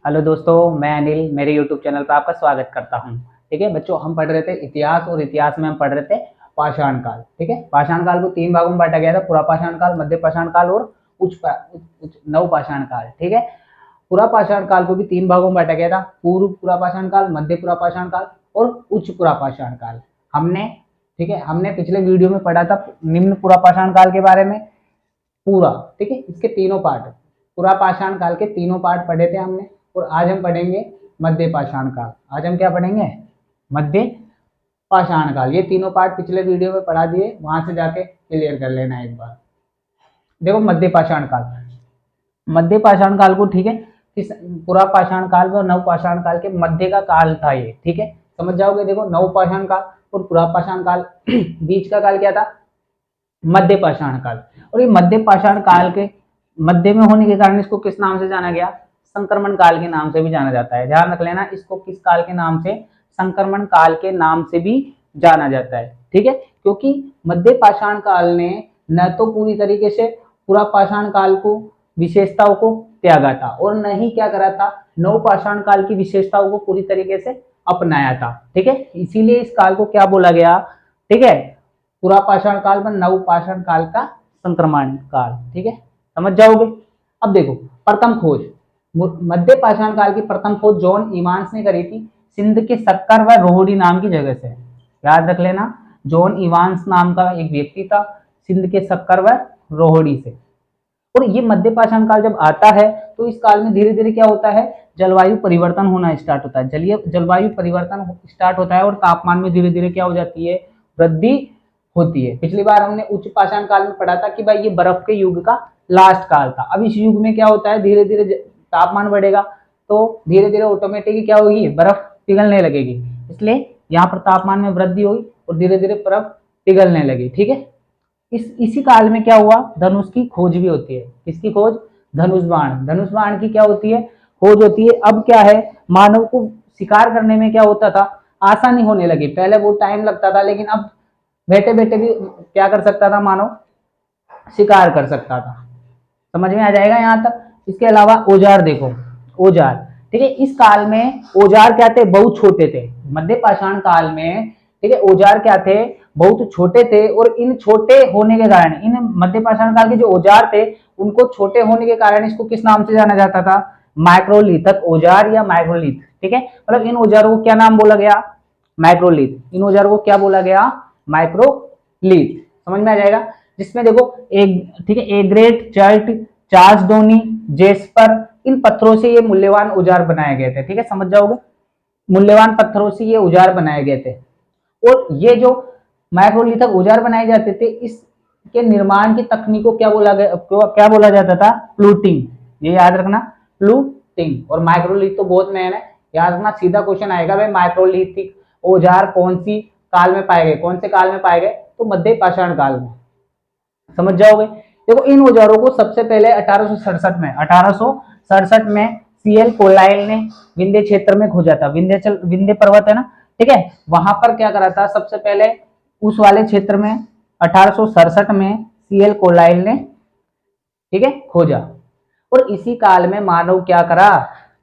Hello दोस्तों, मैं अनिल मेरे YouTube चैनल पर आपका स्वागत करता हूं। ठीक है बच्चों, हम पढ़ रहे थे इतिहास और इतिहास में हम पढ़ रहे थे पाषाण काल। ठीक है, पाषाण काल को 3 भागों में बांटा गया था, पुरा पाषाण काल, मध्य पाषाण काल और नव पाषाण काल। ठीक है, पुरा पाषाण काल को भी 3 भागों में बांटा गया था, पूर्व पुरा पाषाण काल, मध्य पुरा पाषाण काल और उच्च पुरा पाषाण काल। हमने ठीक है, हमने पिछले वीडियो में पढ़ा था निम्न पुरा पाषाण काल के बारे में पूरा। ठीक है, इसके तीनों पार्ट, पुरा पाषाण काल के तीनों पार्ट पढ़े थे हमने। और आज हम पढ़ेंगे मध्य पाषाण काल। आज हम क्या पढ़ेंगे? मध्य पाषाण काल। ये तीनों पार्ट पिछले वीडियो में पढ़ा दिए, वहां से जाके क्लियर कर लेना एक बार। देखो मध्य पाषाण काल, मध्य पाषाण काल को ठीक है इस पुरा पाषाण काल व नव पाषाण काल के मध्य का काल था ये। ठीक है, समझ जाओगे। देखो नव पाषाण काल और पुरा पाषाण काल बीच का काल क्या था? मध्य पाषाण काल। और ये मध्य पाषाण काल के मध्य में होने के कारण इसको किस नाम से जाना गया? संक्रमण काल के नाम से भी जाना जाता है। ध्यान रख लेना, इसको किस काल के नाम से? संक्रमण काल के नाम से भी जाना जाता है। ठीक है, क्योंकि मध्य पाषाण काल ने न तो पूरी तरीके से पूरा पाषाण काल को विशेषताओं को त्यागा था और न ही क्या करा था, नव पाषाण काल की विशेषताओं को पूरी तरीके से अपनाया था। ठीक है, इसीलिए इस काल को क्या बोला गया? ठीक है, पुरा पाषाण काल व नव पाषाण काल का संक्रमण काल। ठीक है, समझ जाओगे। अब देखो प्रथम खोज, मध्य पाषाण काल की प्रथम खोज जॉन इवांस ने करी थी सिंध के सक्कर व रोहड़ी नाम की जगह से। याद रख लेना, जॉन इवांस नाम का एक व्यक्ति था सिंध के सक्कर व रोहड़ी से। और ये मध्य पाषाण काल जब आता है तो इस काल में धीरे धीरे क्या होता है? जलवायु परिवर्तन होना स्टार्ट होता है। जलवायु परिवर्तन स्टार्ट होता है और तापमान में धीरे धीरे क्या हो जाती है? वृद्धि होती है। पिछली बार हमने उच्च पाषाण काल में पढ़ा था कि भाई ये बर्फ के युग का लास्ट काल था। अब इस युग में क्या होता है? धीरे धीरे तापमान बढ़ेगा तो धीरे धीरे ऑटोमेटिकली क्या होगी? बर्फ पिघलने लगेगी। इसलिए यहाँ पर तापमान में वृद्धि हुई और धीरे धीरे बर्फ पिघलने लगी। ठीक है, इसी काल में क्या हुआ? धनुष की खोज भी होती है। किसकी खोज? धनुष बाण। धनुष बाण की क्या होती है? खोज होती है। अब क्या है, मानव को शिकार करने में क्या होता था? आसानी होने लगी। पहले वो टाइम लगता था, लेकिन अब बैठे बैठे भी क्या कर सकता था मानव? शिकार कर सकता था। समझ में आ जाएगा यहाँ तक। इसके अलावा औजार देखो, औजार। ठीक है, इस काल में औजार क्या थे? बहुत छोटे थे। मध्य पाषाण काल में ठीक है औजार क्या थे? बहुत छोटे थे। और इन छोटे होने के कारण, इन मध्य पाषाण काल के जो औजार थे उनको छोटे होने के कारण इसको किस नाम से जाना जाता था? माइक्रोलिथक औजार या माइक्रोलिथ। ठीक है, मतलब इन औजारों को क्या नाम बोला गया? माइक्रोलिथ। इन औजारों को क्या बोला गया? माइक्रोलिथ। समझ में आ जाएगा। जिसमें देखो एक ठीक है एग्रेट, चर्ट, चार्ल्सडोनी, जेस्पर, इन पत्थरों से ये मूल्यवान औजार बनाए गए थे। ठीक है, समझ जाओगे। मूल्यवान पत्थरों से ये औजार बनाए गए थे। और ये जो माइक्रोलिथक औजार बनाए जाते थे, इसके निर्माण की तकनीक को क्या बोला जाता था? प्लूटिंग। ये याद रखना, प्लूटिंग। और माइक्रोलिथ तो बहुत मेन है, याद रखना। सीधा क्वेश्चन आएगा भाई माइक्रोलिथिक औजार कौन सी काल में पाए गए? कौन से काल में पाए गए? तो मध्य पाषाण काल में। समझ जाओगे। देखो इन औजारों को सबसे पहले 1867 में सीएल कोलाइल ने विंध्य क्षेत्र में खोजा था। विंध्य पर्वत है ना, ठीक है, वहां पर क्या करा था? सबसे पहले उस वाले क्षेत्र में 1867 में सीएल कोलाइल ने ठीक है खोजा। और इसी काल में मानव क्या करा?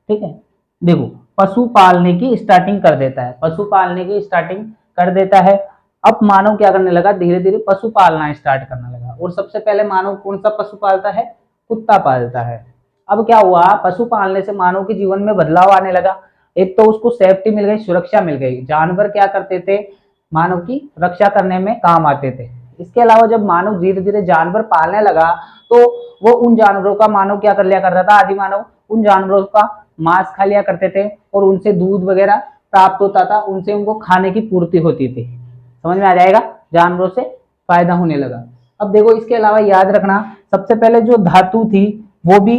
ठीक है, देखो पशु पालने की स्टार्टिंग कर देता है। पशु पालने की स्टार्टिंग कर देता है। अब मानव क्या करने लगा? धीरे धीरे पशु पालना स्टार्ट करने लगा। और सबसे पहले मानव कौन सा पशु पालता है? कुत्ता पालता है। अब क्या हुआ? पशु पालने से मानव के जीवन में बदलाव आने लगा। एक तो उसको सेफ्टी मिल गई, सुरक्षा मिल गई। जानवर क्या करते थे? मानव की रक्षा करने में काम आते थे। इसके अलावा जब मानव धीरे धीरे जानवर पालने लगा तो वो उन जानवरों का मानव क्या कर लिया करता था? आदि मानव उन जानवरों का मांस खा लिया करते थे और उनसे दूध वगैरह प्राप्त होता था, उनसे उनको खाने की पूर्ति होती थी। समझ में आ जाएगा। जानवरों से फायदा होने लगा। अब देखो इसके अलावा याद रखना, सबसे पहले जो धातु थी वो भी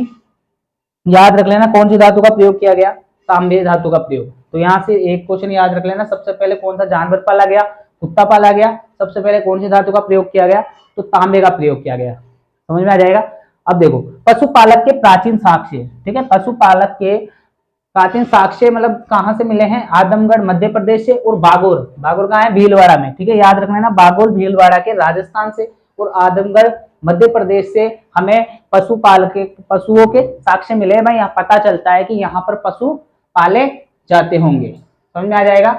याद रख लेना। कौन सी धातु का प्रयोग किया गया? तांबे धातु का प्रयोग। तो यहाँ से एक क्वेश्चन याद रख लेना, सबसे पहले कौन सा जानवर पाला गया? कुत्ता पाला गया। सबसे पहले कौन सी धातु का प्रयोग किया गया? तो तांबे का प्रयोग किया गया। समझ में आ जाएगा। अब देखो पशुपालक के प्राचीन साक्ष्य। ठीक है, पशुपालक के प्राचीन साक्ष्य मतलब कहाँ से मिले हैं? आदमगढ़ मध्य प्रदेश से और बागोर। बागोर कहाँ है? भीलवाड़ा में। ठीक है, याद रखना ना, बागोर भीलवाड़ा के राजस्थान से और आदमगढ़ मध्य प्रदेश से हमें पशुओं के साक्ष्य मिले हैं भाई, यहाँ पता चलता है कि यहाँ पर पशु पाले जाते होंगे। समझ में आ जाएगा।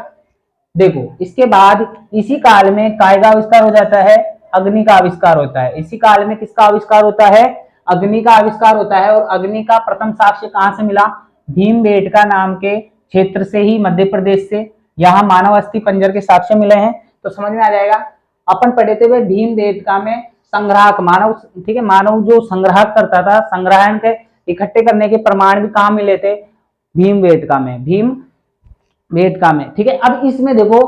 देखो इसके बाद इसी काल में काय का आविष्कार हो जाता है, अग्नि का आविष्कार होता है। इसी काल में किसका आविष्कार होता है, अग्नि का आविष्कार होता है। और अग्नि का प्रथम साक्ष्य कहां से मिला, भीमबेटका नाम के क्षेत्र से ही, मध्य प्रदेश से। यहाँ मानव अस्थि पंजर के साक्ष्य मिले हैं। तो समझ में आ जाएगा। अपन पढ़े थे हुए भीमबेटका में संग्राहक मानव, ठीक है, मानव जो संग्राहक करता था, संग्रहण के इकट्ठे करने के प्रमाण भी कहाँ मिले थे, भीमबेटका में, भीमबेटका में। ठीक है, अब इसमें देखो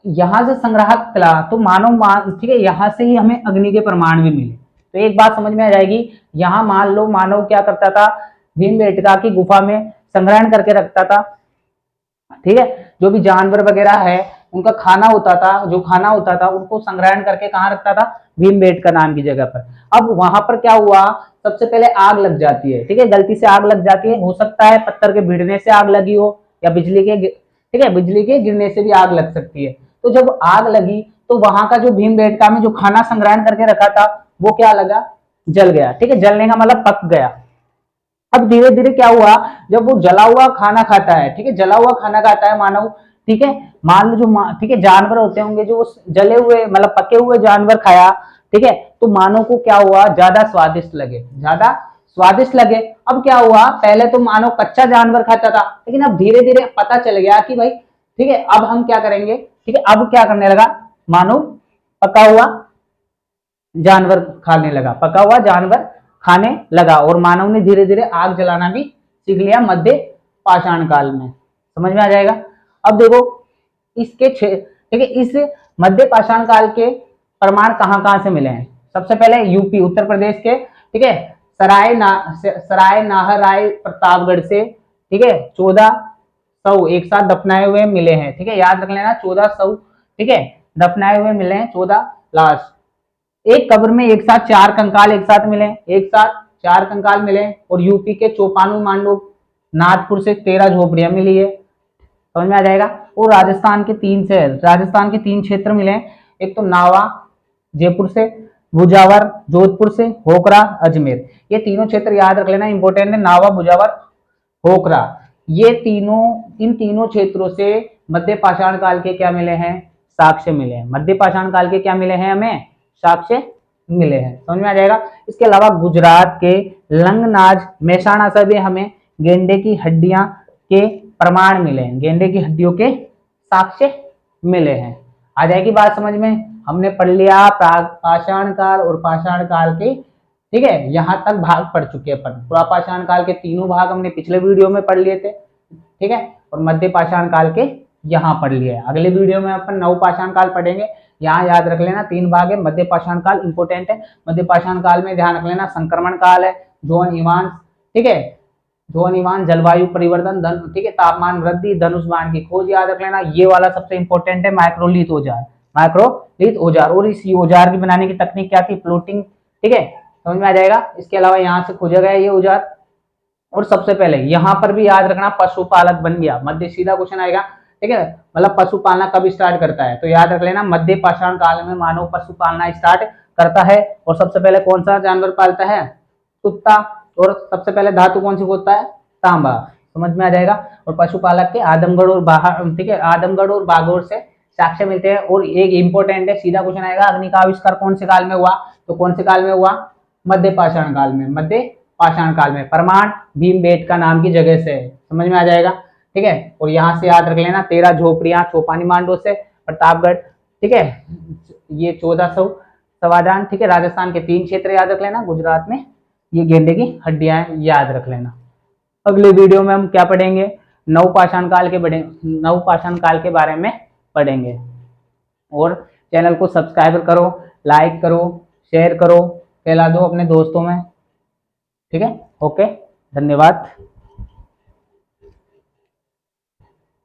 यहां से संग्राहक चला तो मानव, ठीक है, यहां से ही हमें अग्नि के प्रमाण भी मिले। तो एक बात समझ में आ जाएगी, यहां मान लो मानव क्या करता था, भीमबेटका की गुफा में संग्रहण करके रखता था। ठीक है, जो भी जानवर वगैरह है उनका खाना होता था, जो खाना होता था उनको संग्रहण करके कहाँ रखता था, भीमबेटका नाम की जगह पर। अब वहां पर क्या हुआ, सबसे पहले आग लग जाती है। ठीक है, गलती से आग लग जाती है, हो सकता है पत्थर के भिड़ने से आग लगी हो, या बिजली के, ठीक है, बिजली के गिरने से भी आग लग सकती है। तो जब आग लगी तो वहां का जो भीमबेटका में जो खाना संग्रहण करके रखा था वो क्या लगा, जल गया। ठीक है, जलने का मतलब पक गया। अब धीरे धीरे क्या हुआ, जब वो जला हुआ खाना खाता है, ठीक है, जला हुआ खाना खाता है मानव, ठीक है, मान लो जो, ठीक है, जानवर होते होंगे जो जले हुए मतलब पके हुए जानवर खाया, ठीक है, तो मानव को क्या हुआ, ज्यादा स्वादिष्ट लगे, ज्यादा स्वादिष्ट लगे। अब क्या हुआ, पहले तो मानव कच्चा जानवर खाता था, लेकिन अब धीरे धीरे पता चल गया कि भाई ठीक है अब हम क्या करेंगे, ठीक है, अब क्या करने लगा, मानव पका हुआ जानवर खाने लगा, पका हुआ जानवर खाने लगा। और मानव ने धीरे धीरे आग जलाना भी सीख लिया मध्य पाषाण काल में। समझ में आ जाएगा। अब देखो इसके ठीक है, इस मध्य पाषाण काल के प्रमाण कहां कहां से मिले हैं। सबसे पहले यूपी उत्तर प्रदेश के, ठीक है, सराय नाहराय प्रतापगढ़ से, ठीक है, 1400 एक साथ दफनाए हुए मिले हैं। ठीक है, याद रख लेना 1400, ठीक है, दफनाए हुए मिले हैं 14 लाश। एक कब्र में एक साथ 4 कंकाल एक साथ मिले, एक साथ 4 कंकाल मिले। और यूपी के चौपानु मांडू नाथपुर से 13 झोपड़ियां मिली है। समझ में आ जाएगा। और राजस्थान के 3 शहर, राजस्थान के 3 क्षेत्र मिले, एक तो नावा जयपुर से, बुजावर जोधपुर से, होकरा अजमेर। ये तीनों क्षेत्र याद रख लेना, इंपोर्टेंट है, नावा बुजावर होकरा। ये तीनों, इन तीनों क्षेत्रों से मध्य पाषाण काल के क्या मिले हैं, साक्ष्य मिले हैं। मध्य पाषाण काल के क्या मिले हैं, हमें साक्ष्य मिले हैं। समझ में आ जाएगा। इसके अलावा गुजरात के लंगनाज मेहसाणा से भी हमें गेंडे की हड्डियां के प्रमाण मिले हैं, गेंडे की हड्डियों के साक्ष्य मिले हैं। आ जाएगी बात समझ में। हमने पढ़ लिया पाषाण काल और पाषाण काल के, ठीक है, यहां तक भाग पढ़ चुके हैं अपन। पुरापाषाण काल के तीनों भाग हमने पिछले वीडियो में पढ़ लिए थे, ठीक है, और मध्य पाषाण काल के यहाँ पढ़ लिए। अगले वीडियो में अपन नवपाषाण काल पढ़ेंगे। यहाँ याद रख लेना 3 भाग है। मध्य पाषाण काल इंपोर्टेंट है। मध्य पाषाण काल में ध्यान रख लेना संक्रमण काल है, जोन ईवान, ठीक है, जोन ईवान, जलवायु परिवर्तन, ठीक है, तापमान वृद्धि, धनुष बाण की खोज याद रख लेना। ये वाला सबसे इंपॉर्टेंट है, माइक्रोलिथ औजार, माइक्रोलिथ औजार। और इस औजार की बनाने की तकनीक क्या थी, फ्लोटिंग। ठीक है, समझ में आ जाएगा। इसके अलावा यहाँ से खोजा गया ये औजार। और सबसे पहले यहाँ पर भी याद रखना पशुपालक बन गया, मध्य सीधा क्वेश्चन आएगा, ठीक है, मतलब पशु पालना कब स्टार्ट करता है, तो याद रख लेना मध्य पाषाण काल में मानव पशु पालना स्टार्ट करता है। और सबसे पहले कौन सा जानवर पालता है, कुत्ता। और सबसे पहले धातु कौन सी होता है, तांबा। समझ में आ जाएगा। और पशुपालक के आदमगढ़ और बाहर, ठीक है, आदमगढ़ और बागोर से साक्ष्य मिलते हैं। और एक इंपॉर्टेंट है, सीधा क्वेश्चन आएगा, अग्नि का आविष्कार कौन से काल में हुआ, तो कौन से काल में हुआ, मध्य पाषाण काल में, मध्य पाषाण काल में। प्रमाण भीमबेटका नाम की जगह से। समझ में आ जाएगा, ठीक है। और यहाँ से याद रख लेना 13 झोपड़ियां चौपानी मांडो से, प्रतापगढ़, ठीक है, ये 1400 सवादान, ठीक है, राजस्थान के 3 क्षेत्र याद रख लेना, गुजरात में ये गेंडे की हड्डियां याद रख लेना। अगले वीडियो में हम क्या पढ़ेंगे, नवपाषाण काल के बारे में पढ़ेंगे। और चैनल को सब्सक्राइब करो, लाइक करो, शेयर करो, फैला दो अपने दोस्तों में, ठीक है। ओके, धन्यवाद।